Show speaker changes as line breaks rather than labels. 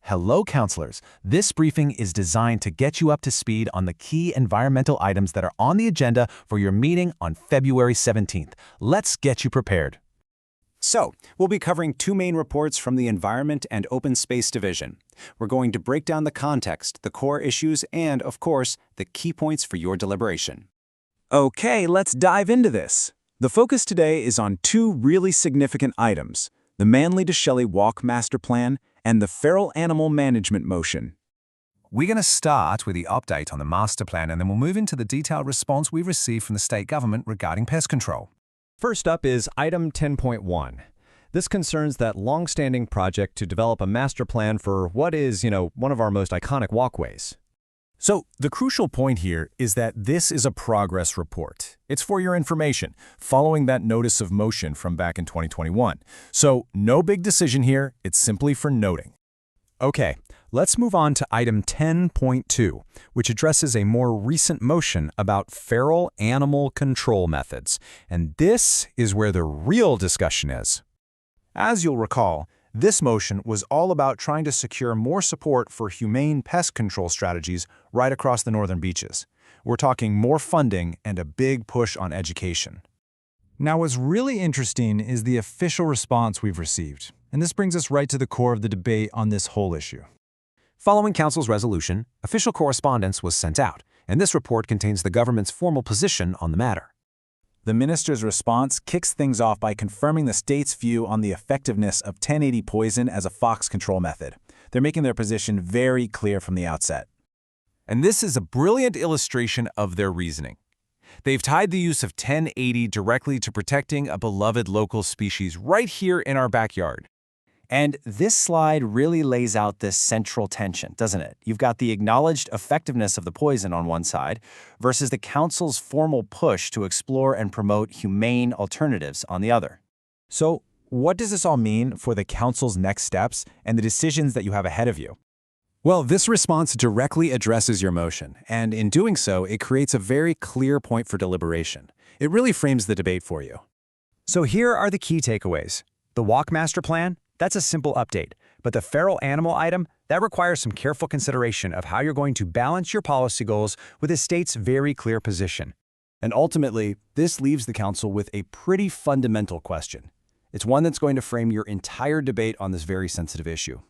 Hello, counselors. This briefing is designed to get you up to speed on the key environmental items that are on the agenda for your meeting on February 17th. Let's get you prepared.
So, we'll be covering two main reports from the Environment and Open Space Division. We're going to break down the context, the core issues, and, of course, the key points for your deliberation. Okay, let's dive into this. The focus today is on two really significant items: the Manly to Shelly Walk Master Plan and the Feral Animal Management Motion.
We're going to start with the update on the master plan, and then we'll move into the detailed response we've received from the state government regarding pest control.
First up is Item 10.1. This concerns that long-standing project to develop a master plan for what is, one of our most iconic walkways.
So, the crucial point here is that this is a progress report. It's for your information, following that notice of motion from back in 2021. So, no big decision here, it's simply for noting.
Okay, let's move on to Item 10.2, which addresses a more recent motion about feral animal control methods. And this is where the real discussion is.
As you'll recall, this motion was all about trying to secure more support for humane pest control strategies right across the northern beaches. We're talking more funding and a big push on education.
Now, what's really interesting is the official response we've received, and this brings us right to the core of the debate on this whole issue.
Following Council's resolution, official correspondence was sent out, and this report contains the government's formal position on the matter.
The minister's response kicks things off by confirming the state's view on the effectiveness of 1080 poison as a fox control method. They're making their position very clear from the outset.
And this is a brilliant illustration of their reasoning. They've tied the use of 1080 directly to protecting a beloved local species right here in our backyard.
And this slide really lays out this central tension, doesn't it? You've got the acknowledged effectiveness of the poison on one side versus the council's formal push to explore and promote humane alternatives on the other.
So, what does this all mean for the council's next steps and the decisions that you have ahead of you?
Well, this response directly addresses your motion, and in doing so, it creates a very clear point for deliberation. It really frames the debate for you.
So here are the key takeaways. The Walk Master Plan, that's a simple update, but the feral animal item, that requires some careful consideration of how you're going to balance your policy goals with the state's very clear position.
And ultimately, this leaves the council with a pretty fundamental question. It's one that's going to frame your entire debate on this very sensitive issue.